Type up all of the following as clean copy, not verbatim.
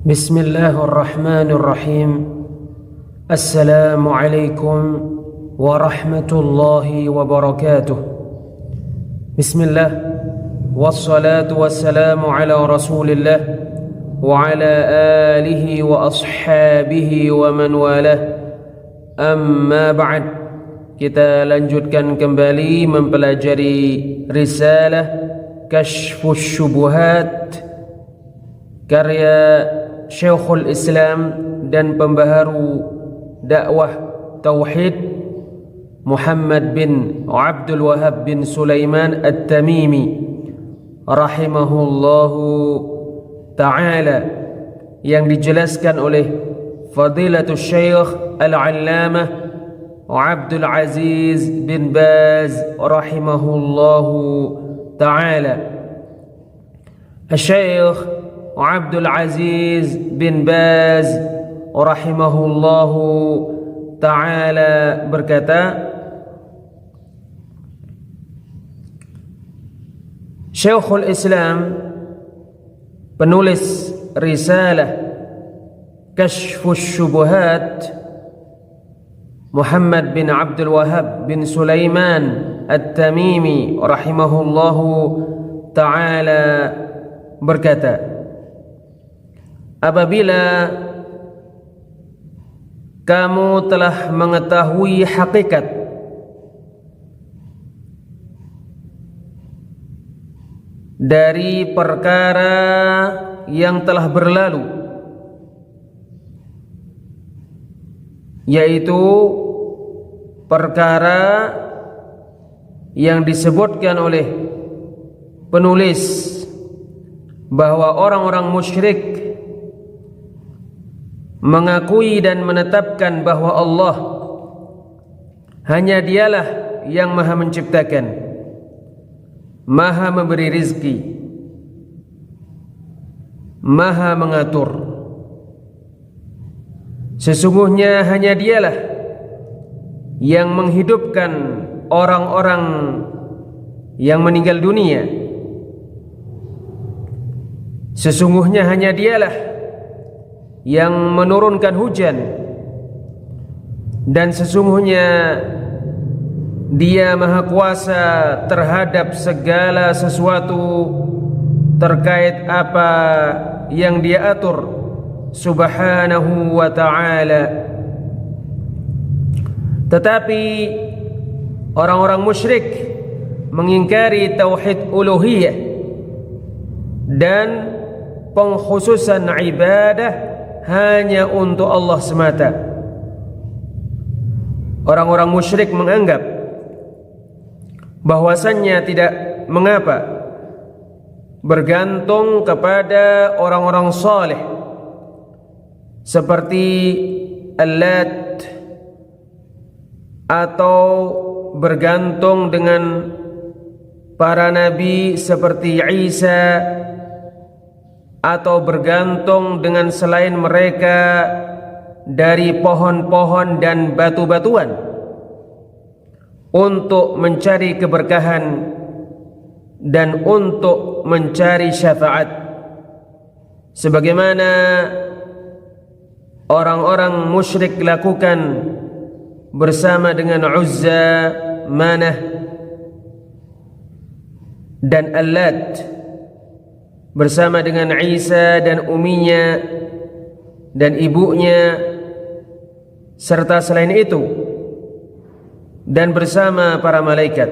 بسم الله الرحمن الرحيم. السلام عليكم ورحمة الله وبركاته. بسم الله والصلاة والسلام على رسول الله وعلى آله وأصحابه ومن والاه. Amma ba'd. Kita lanjutkan kembali mempelajari risalah Kashfus Syubuhat karya Syekhul Islam dan pembaharu dakwah tauhid Muhammad bin Abdul Wahhab bin Sulaiman At-Tamimi rahimahullahu ta'ala, yang dijelaskan oleh Fadilatul Syekh Al-Allamah Abdul Aziz bin Baz rahimahullahu ta'ala. Syekh Abdul Aziz bin Baz rahimahullahu ta'ala berkata, Syekhul Islam, penulis risalah Kashfus Syubuhat, Muhammad bin Abdul Wahhab bin Sulaiman At-Tamimi rahimahullahu ta'ala berkata, apabila kamu telah mengetahui hakikat dari perkara yang telah berlalu, yaitu perkara yang disebutkan oleh penulis bahwa orang-orang musyrik mengakui dan menetapkan bahwa Allah hanya Dialah yang Maha Menciptakan, Maha memberi rizki, Maha mengatur. Sesungguhnya hanya Dialah yang menghidupkan orang-orang yang meninggal dunia. Sesungguhnya hanya Dialah yang menurunkan hujan, dan sesungguhnya Dia Maha Kuasa terhadap segala sesuatu terkait apa yang Dia atur subhanahu wa ta'ala. Tetapi orang-orang musyrik mengingkari tauhid uluhiyah dan pengkhususan ibadah hanya untuk Allah semata. Orang-orang musyrik menganggap bahwasannya tidak mengapa bergantung kepada orang-orang saleh seperti Al-Lat, atau bergantung dengan para nabi seperti Isa, atau bergantung dengan selain mereka dari pohon-pohon dan batu-batuan untuk mencari keberkahan dan untuk mencari syafaat, sebagaimana orang-orang musyrik lakukan bersama dengan Uzza, Manah dan Al-Lat, bersama dengan Isa dan uminya dan ibunya, serta selain itu, dan bersama para malaikat.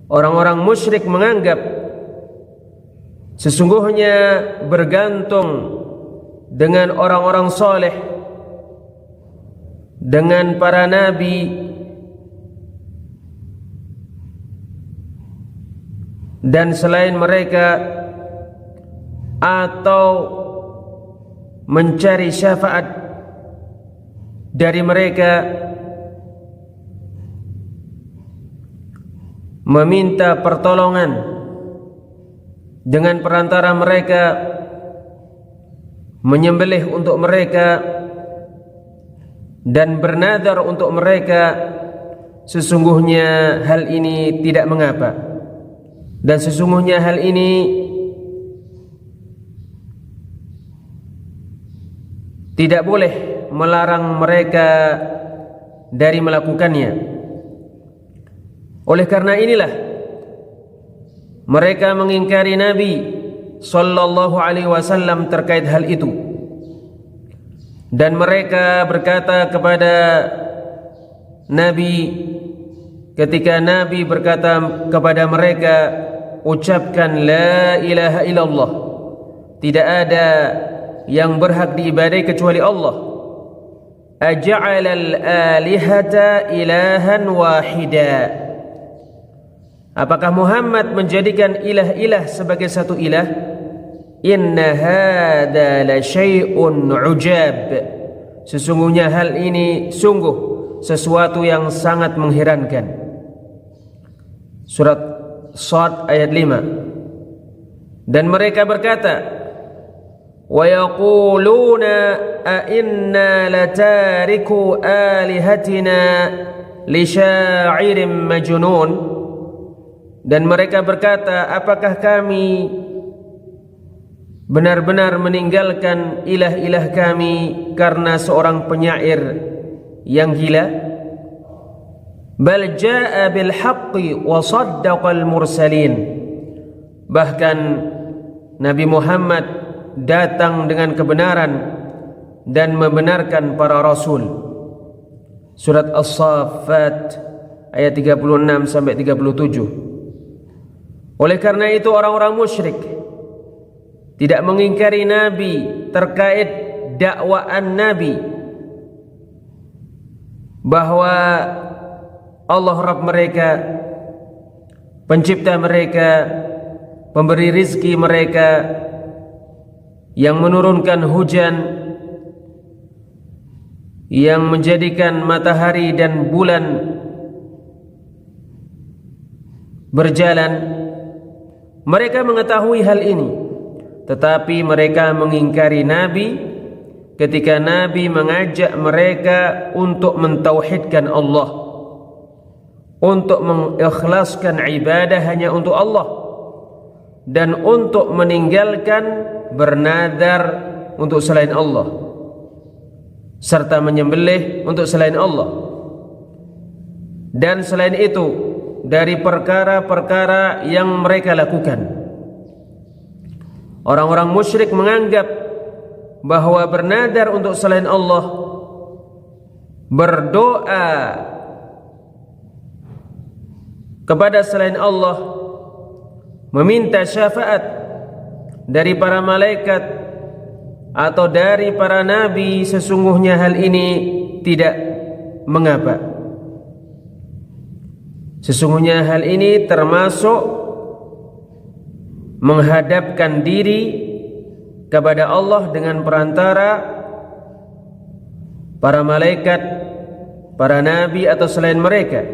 Orang-orang musyrik menganggap sesungguhnya bergantung dengan orang-orang soleh, dengan para nabi dan selain mereka, atau mencari syafaat dari mereka, meminta pertolongan dengan perantara mereka, menyembelih untuk mereka dan bernadar untuk mereka. Sesungguhnya hal ini tidak mengapa, dan sesungguhnya hal ini tidak boleh melarang mereka dari melakukannya. Oleh karena inilah mereka mengingkari Nabi sallallahu alaihi wasallam terkait hal itu, dan mereka berkata kepada Nabi ketika Nabi berkata kepada mereka, ucapkan la ilaha illallah, tidak ada yang berhak diibadai kecuali Allah. Aja'alal alihata ilahan wahida, apakah Muhammad menjadikan ilah-ilah sebagai satu ilah? Inna hadza la syai'un ujab, sesungguhnya hal ini sungguh sesuatu yang sangat mengherankan. Surat Shad ayat 5. Dan mereka berkata, wa yaquluna a inna latariku alihatina li sya'irin majnun, dan mereka berkata, apakah kami benar-benar meninggalkan ilah-ilah kami karena seorang penyair yang gila? Bal jaa bil haqqi wa saddaqal mursalin, bahkan Nabi Muhammad datang dengan kebenaran dan membenarkan para rasul. Surat As-Saffat ayat 36 sampai 37. Oleh karena itu orang-orang musyrik tidak mengingkari Nabi terkait dakwaan Nabi bahwa Allah Rabb mereka, pencipta mereka, pemberi rizki mereka, yang menurunkan hujan, yang menjadikan matahari dan bulan berjalan. Mereka mengetahui hal ini, tetapi mereka mengingkari Nabi ketika Nabi mengajak mereka untuk mentauhidkan Allah, untuk mengikhlaskan ibadah hanya untuk Allah, dan untuk meninggalkan bernadar untuk selain Allah, serta menyembelih untuk selain Allah. Dan selain itu dari perkara-perkara yang mereka lakukan, orang-orang musyrik menganggap bahwa bernadar untuk selain Allah, berdoa kepada selain Allah, meminta syafaat dari para malaikat atau dari para nabi, sesungguhnya hal ini tidak mengapa. Sesungguhnya hal ini termasuk menghadapkan diri kepada Allah dengan perantara para malaikat, para nabi atau selain mereka.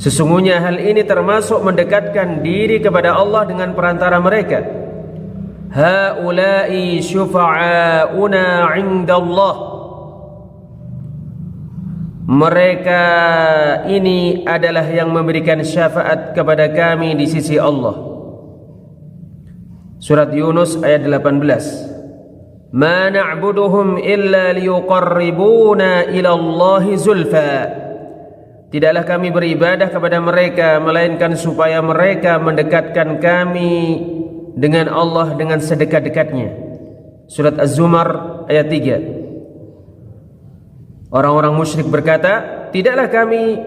Sesungguhnya hal ini termasuk mendekatkan diri kepada Allah dengan perantara mereka. Haula'i syufa'auna 'indallah, mereka ini adalah yang memberikan syafaat kepada kami di sisi Allah. Surat Yunus ayat 18. Ma na'buduhum illa liyuqarribuna ila Allahi zulfa, tidaklah kami beribadah kepada mereka melainkan supaya mereka mendekatkan kami dengan Allah dengan sedekat-dekatnya. Surat Az-Zumar ayat 3. Orang-orang musyrik berkata, tidaklah kami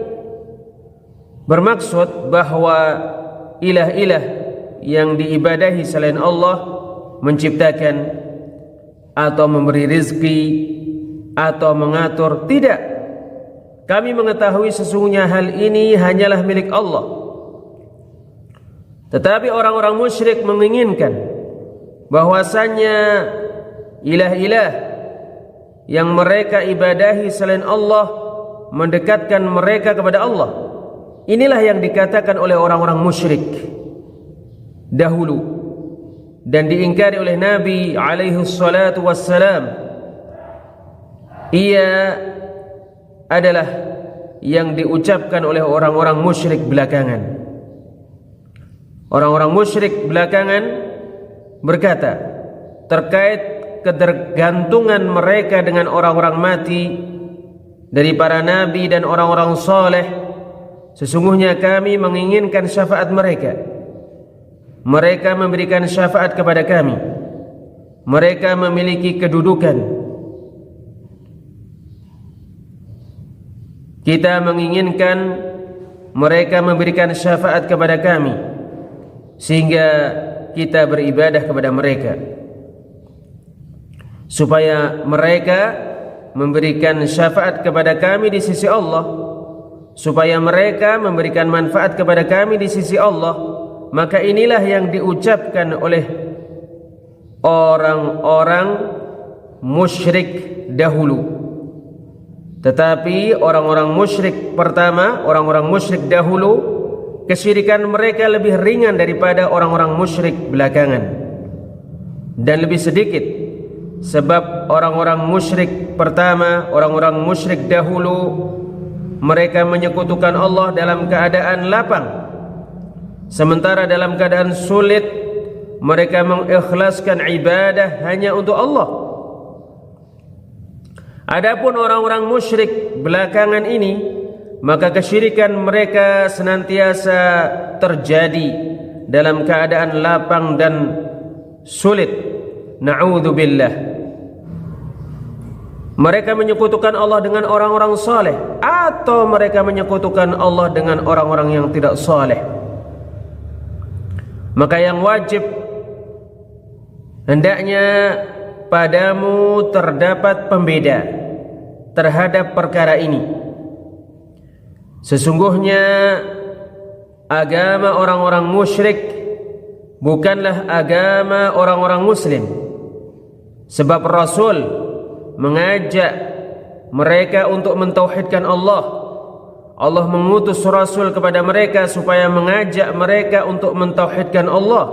bermaksud bahwa ilah-ilah yang diibadahi selain Allah menciptakan atau memberi rizki atau mengatur. Tidak. Kami mengetahui sesungguhnya hal ini hanyalah milik Allah. Tetapi orang-orang musyrik menginginkan bahwasannya ilah-ilah yang mereka ibadahi selain Allah mendekatkan mereka kepada Allah. Inilah yang dikatakan oleh orang-orang musyrik dahulu dan diingkari oleh Nabi alaihi salatu wassalam. Ia adalah yang diucapkan oleh orang-orang musyrik belakangan. Orang-orang musyrik belakangan berkata terkait ketergantungan mereka dengan orang-orang mati dari para nabi dan orang-orang saleh, sesungguhnya kami menginginkan syafaat mereka. Mereka memberikan syafaat kepada kami. Mereka memiliki kedudukan. Kita menginginkan mereka memberikan syafaat kepada kami, sehingga kita beribadah kepada mereka, supaya mereka memberikan syafaat kepada kami di sisi Allah, supaya mereka memberikan manfaat kepada kami di sisi Allah. Maka inilah yang diucapkan oleh orang-orang musyrik dahulu. Tetapi orang-orang musyrik pertama, orang-orang musyrik dahulu, kesyirikan mereka lebih ringan daripada orang-orang musyrik belakangan, dan lebih sedikit. Sebab orang-orang musyrik pertama, orang-orang musyrik dahulu, mereka menyekutukan Allah dalam keadaan lapang, sementara dalam keadaan sulit mereka mengikhlaskan ibadah hanya untuk Allah. Adapun orang-orang musyrik belakangan ini, maka kesyirikan mereka senantiasa terjadi dalam keadaan lapang dan sulit. Na'udzubillah. Mereka menyekutukan Allah dengan orang-orang saleh, atau mereka menyekutukan Allah dengan orang-orang yang tidak saleh. Maka yang wajib hendaknya padamu terdapat pembeda terhadap perkara ini. Sesungguhnya agama orang-orang musyrik bukanlah agama orang-orang muslim. Sebab Rasul mengajak mereka untuk mentauhidkan Allah. Allah mengutus Rasul kepada mereka supaya mengajak mereka untuk mentauhidkan Allah,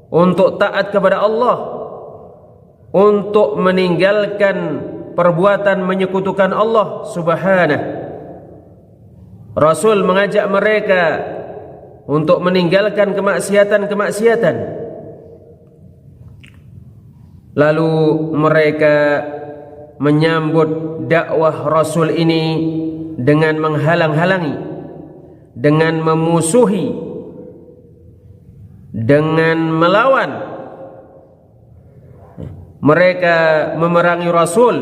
untuk taat kepada Allah, untuk meninggalkan perbuatan menyekutukan Allah Subhanahu. Rasul mengajak mereka untuk meninggalkan kemaksiatan-kemaksiatan. Lalu mereka menyambut dakwah Rasul ini dengan menghalang-halangi, dengan memusuhi, dengan melawan. Mereka memerangi Rasul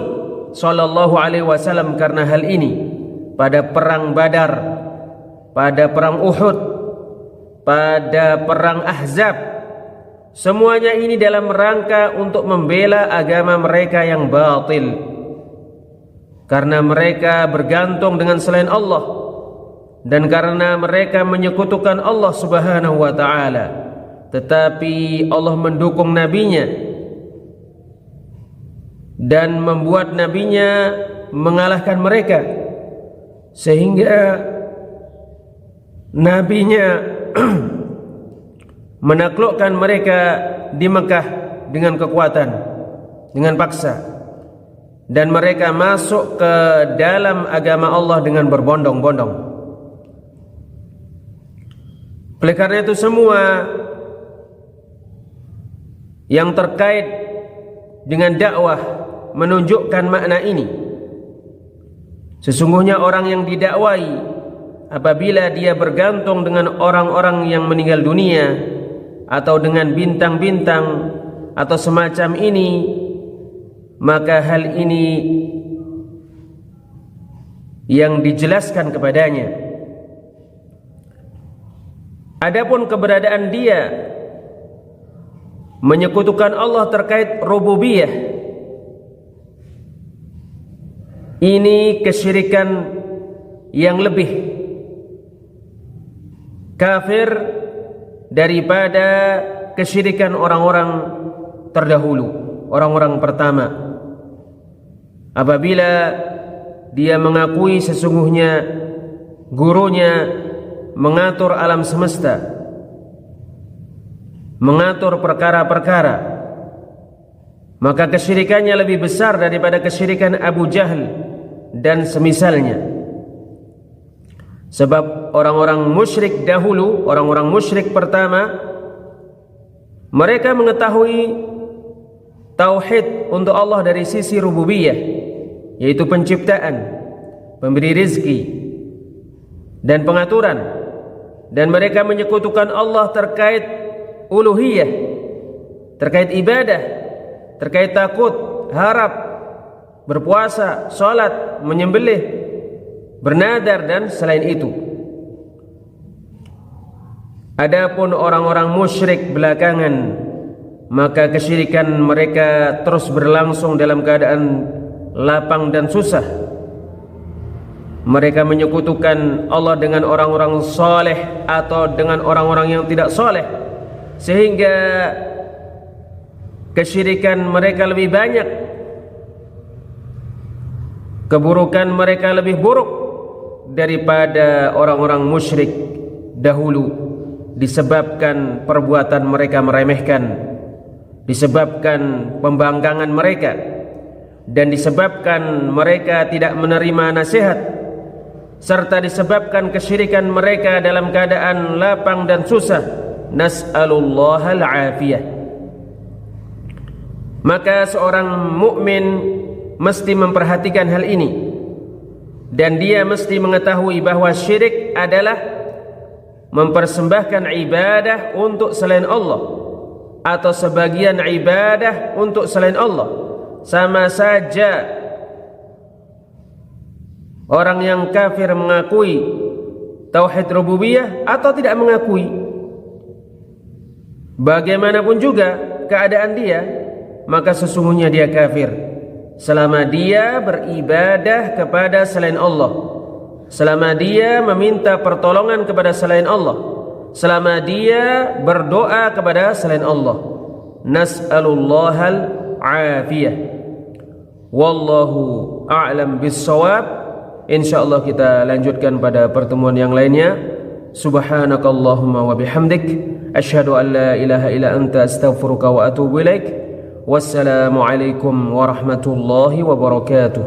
sallallahu alaihi wasallam karena hal ini. Pada perang Badar, pada perang Uhud, pada perang Ahzab, semuanya ini dalam rangka untuk membela agama mereka yang batil. Karena mereka bergantung dengan selain Allah, dan karena mereka menyekutukan Allah Subhanahu wa ta'ala. Tetapi Allah mendukung nabinya dan membuat nabinya mengalahkan mereka, sehingga nabinya menaklukkan mereka di Mekah dengan kekuatan, dengan paksa, dan mereka masuk ke dalam agama Allah dengan berbondong-bondong. Oleh karena itu, semua yang terkait dengan dakwah menunjukkan makna ini. Sesungguhnya orang yang didakwai, apabila dia bergantung dengan orang-orang yang meninggal dunia, atau dengan bintang-bintang atau semacam ini, maka hal ini yang dijelaskan kepadanya. Adapun keberadaan dia menyekutukan Allah terkait rububiyah, ini kesyirikan yang lebih kafir daripada kesyirikan orang-orang terdahulu, orang-orang pertama. Apabila dia mengakui sesungguhnya gurunya mengatur alam semesta, mengatur perkara-perkara, maka kesyirikannya lebih besar daripada kesyirikan Abu Jahal dan semisalnya. Sebab orang-orang musyrik dahulu, orang-orang musyrik pertama, mereka mengetahui tauhid untuk Allah dari sisi rububiyah, yaitu penciptaan, pemberi rizki dan pengaturan, dan mereka menyekutukan Allah terkait uluhiyah, terkait ibadah, terkait takut, harap, berpuasa, salat, menyembelih, bernadar dan selain itu. Adapun orang-orang musyrik belakangan, maka kesyirikan mereka terus berlangsung dalam keadaan lapang dan susah. Mereka menyekutukan Allah dengan orang-orang soleh atau dengan orang-orang yang tidak soleh, sehingga kesyirikan mereka lebih banyak, keburukan mereka lebih buruk daripada orang-orang musyrik dahulu, disebabkan perbuatan mereka meremehkan, disebabkan pembangkangan mereka, dan disebabkan mereka tidak menerima nasihat, serta disebabkan kesyirikan mereka dalam keadaan lapang dan susah. Nas'alullahal afiyah. Maka seorang mukmin mesti memperhatikan hal ini, dan dia mesti mengetahui bahwa syirik adalah mempersembahkan ibadah untuk selain Allah atau sebagian ibadah untuk selain Allah. Sama saja orang yang kafir mengakui tauhid rububiyah atau tidak mengakui, bagaimanapun juga keadaan dia, maka sesungguhnya dia kafir selama dia beribadah kepada selain Allah, selama dia meminta pertolongan kepada selain Allah, selama dia berdoa kepada selain Allah. Nas'alullahal afiyah. Wallahu a'lam bis-shawab. InsyaAllah kita lanjutkan pada pertemuan yang lainnya. Subhanakallahumma wa bihamdik, asyhadu an la ilaha illa anta, astaghfiruka wa atubu ilaik. Wassalamualaikum warahmatullahi wabarakatuh.